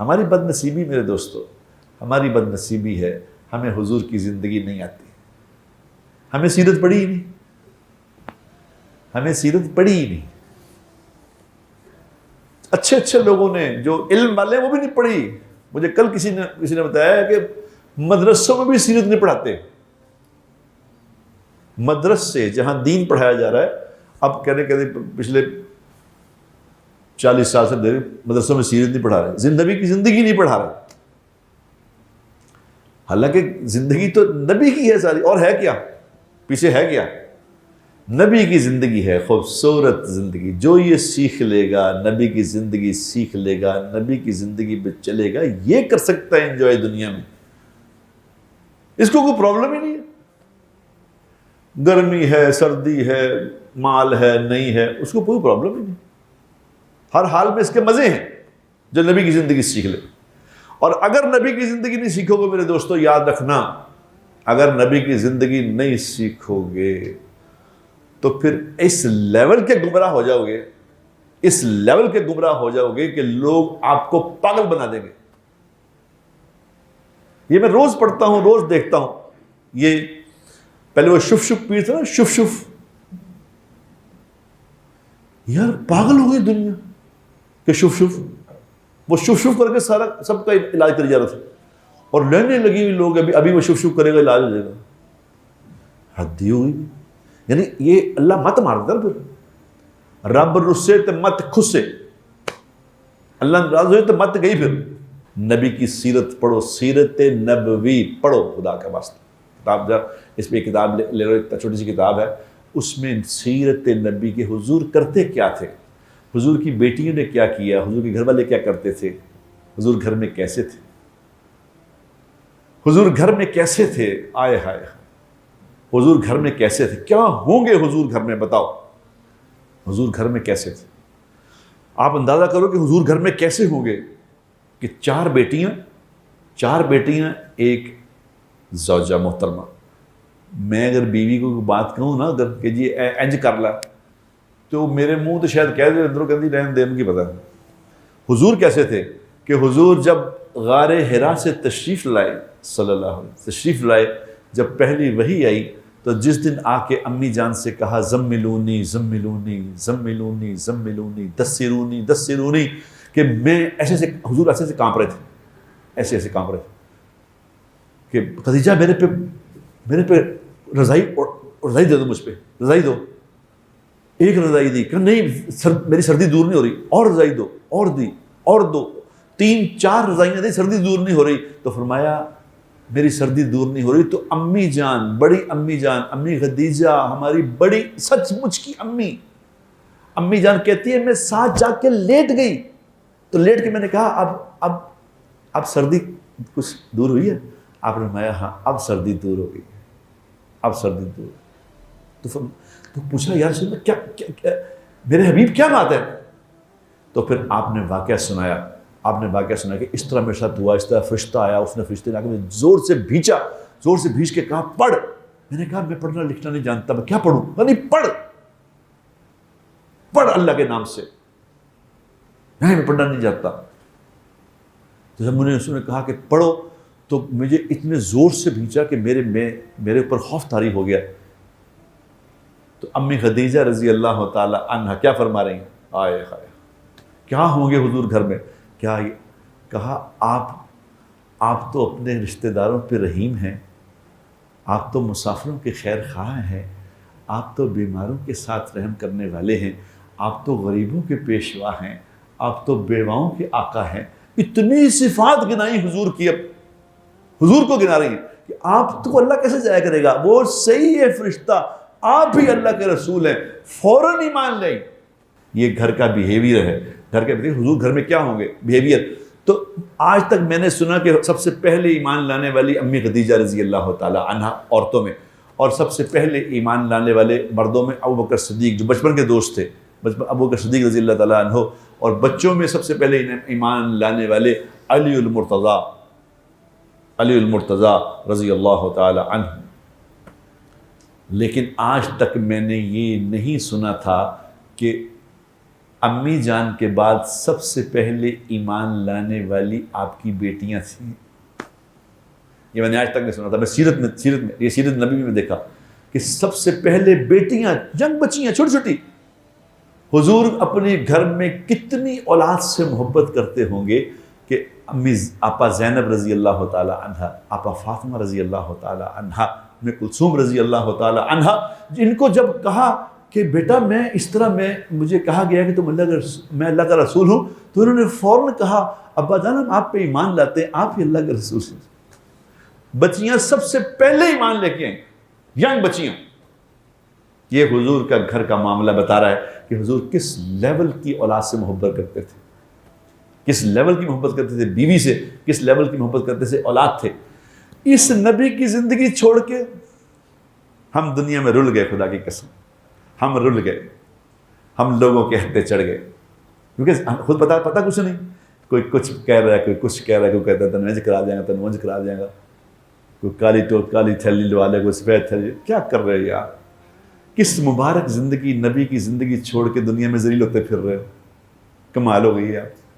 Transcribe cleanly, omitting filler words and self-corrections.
ہماری بد نصیبی میرے دوستو، ہماری بد نصیبی ہے، ہمیں حضور کی زندگی نہیں آتی، ہمیں سیرت پڑھی ہی نہیں، ہمیں سیرت پڑھی ہی نہیں۔ اچھے اچھے لوگوں نے جو علم والے وہ بھی نہیں پڑھی۔ مجھے کل کسی نے بتایا کہ مدرسوں میں بھی سیرت نہیں پڑھاتے۔ مدرسے جہاں دین پڑھایا جا رہا ہے، اب کہتے پچھلے 40 سال سے مدرسوں میں سیرت نہیں پڑھا رہے، نبی کی زندگی نہیں پڑھا رہے۔ حالانکہ زندگی تو نبی کی ہے ساری، اور ہے کیا پیچھے، ہے کیا؟ نبی کی زندگی ہے، خوبصورت زندگی۔ جو یہ سیکھ لے گا، نبی کی زندگی سیکھ لے گا، نبی کی زندگی پہ چلے گا، یہ کر سکتا ہے انجوائے دنیا میں، اس کو کوئی پرابلم ہی نہیں ہے۔ گرمی ہے، سردی ہے، مال ہے، نہیں ہے، اس کو کوئی پرابلم ہی نہیں۔ ہر حال میں اس کے مزے ہیں جو نبی کی زندگی سیکھ لے۔ اور اگر نبی کی زندگی نہیں سیکھو گے میرے دوستو، یاد رکھنا، اگر نبی کی زندگی نہیں سیکھو گے تو پھر اس لیول کے گمراہ ہو جاؤ گے، اس لیول کے گمراہ ہو جاؤ گے کہ لوگ آپ کو پاگل بنا دیں گے۔ یہ میں روز پڑھتا ہوں، روز دیکھتا ہوں۔ یہ پہلے وہ شف شف پیر تھا نا، شف شف، یار پاگل ہو گئی دنیا کہ شف شف، وہ شف شف کر کے سارا سب کا علاج کر جا رہا تھا، اور لینے لگی ہوئی لوگ ابھی وہ شف شف کرے گا علاج ہو جائے گا۔ حد ہی ہوئی۔ یعنی یہ اللہ مت مارتا پھر، رب رسے تو مت خسے، اللہ ناراض ہوئے تو مت گئی۔ پھر نبی کی سیرت پڑھو، سیرت نبوی پڑھو خدا کا واسطہ۔ کتاب جا اس میں کتاب لے لو، ایک چھوٹی سی کتاب ہے، اس میں سیرت نبی کے حضور کرتے کیا تھے، حضور کی بیٹیوں نے کیا کیا، حضور کے گھر والے کیا کرتے تھے، حضور گھر میں کیسے تھے، حضور گھر میں کیسے تھے، آئے ہائے، حضور گھر میں کیسے تھے، کیا ہوں گے حضور گھر میں، بتاؤ حضور گھر میں کیسے تھے۔ آپ اندازہ کرو کہ حضور گھر میں کیسے ہوں گے کہ چار بیٹیاں ایک زوجہ محترمہ۔ میں اگر بیوی کو بات کہوں نا اگر کہ جی انج کر لا، تو میرے منہ تو شاید کہہ دے، اندروں کہتی رہن دے، ان کی پتہ۔ حضور کیسے تھے کہ حضور جب غار حرا سے تشریف لائے، صلی اللہ علیہ وسلم تشریف لائے، جب پہلی وحی آئی تو جس دن آ کے امی جان سے کہا زملونی زملونی زملونی زملونی دسرونی دسرونی، کہ میں ایسے سے حضور ایسے سے کانپ رہے تھے، ایسے ایسے کانپ رہے تھے کہ خدیجہ میرے پہ رضائی دے دو، مجھ پہ رضائی دو۔ ایک رضائی دی کہ نہیں میری سردی دور نہیں ہو رہی، اور رضائی دو، اور دی، اور دو، 3-4 رضائیاں دی، سردی دور نہیں ہو رہی۔ تو فرمایا میری سردی دور نہیں ہو رہی تو امی جان، بڑی امی جان، امی خدیجہ ہماری بڑی سچ مچ کی امی جان کہتی ہے میں ساتھ جا کے لیٹ گئی، تو لیٹ کے میں نے کہا اب سردی کچھ دور ہوئی ہے؟ آپ نے فرمایا ہاں اب سردی دور ہو گئی، اب سردی دور۔ تو پوچھا یا رسول اللہ کیا میرے حبیب کیا بات ہے؟ تو پھر آپ نے واقعہ سنایا، کہ اس طرح میرے ساتھ ہوا، اس طرح فرشتہ آیا، اس نے فرشتے نے آ کے مجھے زور سے بھینچ کے کہا پڑھ۔ میں نے کہا میں پڑھنا لکھنا نہیں جانتا، میں کیا پڑھوں؟ نہیں پڑھ اللہ کے نام سے۔ نہیں میں پڑھنا نہیں جانتا۔ تو جب مجھے اس نے کہا کہ پڑھو تو مجھے اتنے زور سے بھینچا کہ میرے اوپر خوف طاری ہو گیا۔ تو امی خدیجہ رضی اللہ تعالی عنہ کیا فرما رہی ہیں؟ آئے ہائے کیا ہوں گے حضور گھر میں، کیا کہا آپ تو اپنے رشتہ داروں پہ رحیم ہیں، آپ تو مسافروں کے خیر خواہ ہیں، آپ تو بیماروں کے ساتھ رحم کرنے والے ہیں، آپ تو غریبوں کے پیشوا ہیں، آپ تو بیواؤں کے آقا ہیں۔ اتنی صفات گنائی حضور کی، اب حضور کو گنا رہی ہیں کہ آپ تو اللہ کیسے جایا کرے گا، وہ صحیح ہے فرشتہ، آپ بھی اللہ کے رسول ہیں، فوراً ایمان لیں۔ یہ گھر کا بیہیویئر ہے، گھر کے حضور گھر میں کیا ہوں گے بیہیویئر۔ تو آج تک میں نے سنا کہ سب سے پہلے ایمان لانے والی امی خدیجہ رضی اللہ تعالی عنہ عورتوں میں، اور سب سے پہلے ایمان لانے والے مردوں میں ابو بکر صدیق جو بچپن کے دوست تھے، ابو بکر صدیق رضی اللہ تعالی عنہ، اور بچوں میں سب سے پہلے ایمان لانے والے علی المرتضیٰ رضی اللہ تعالی عنہ۔ لیکن آج تک میں نے یہ نہیں سنا تھا کہ امی جان کے بعد سب سے پہلے ایمان لانے والی آپ کی بیٹیاں تھیں. یہ میں نے آج تک نہیں سنا تھا. میں سیرت میں یہ سیرت نبی میں دیکھا کہ سب سے پہلے بیٹیاں، جنگ بچیاں چھوٹی چھوٹی. حضور اپنے گھر میں کتنی اولاد سے محبت کرتے ہوں گے کہ امی آپا زینب رضی اللہ تعالی عنہا، آپا فاطمہ رضی اللہ تعالی عنہا، ام کلثوم رضی اللہ تعالی عنہا، ان کو جب کہا کہ بیٹا میں اس طرح مجھے کہا گیا کہ میں اللہ کا رسول ہوں، تو انہوں نے فوراً کہا ابا جان ہم آپ پہ ایمان لاتے ہیں، آپ ہی اللہ کے رسول ہیں. بچیاں سب سے پہلے ایمان لے کے آئیں، ینگ بچیاں. یہ حضور کا گھر کا معاملہ بتا رہا ہے کہ حضور کس لیول کی اولاد سے محبت کرتے تھے، کس لیول کی محبت کرتے تھے بیوی سے، کس لیول کی محبت کرتے تھے اولاد تھے. اس نبی کی زندگی چھوڑ کے ہم دنیا میں رل گئے. خدا کی قسم ہم رل گئے، ہم لوگوں کے ہتھے چڑھ گئے، کیونکہ خود پتہ کچھ نہیں. کوئی کچھ کہہ رہا ہے، کوئی کچھ کہہ رہا ہے، کوئی کہتا ہے تنویج کرا دیں گا، تنویج کرا دیں گا. کوئی کالی تھیلی لوا لے، کوئی سفید تھیلی. کیا کر رہے یار؟ کس مبارک زندگی، نبی کی زندگی چھوڑ کے دنیا میں ذلیل ہوتے پھر رہے ہو. کمال ہو گئی ہے آپ.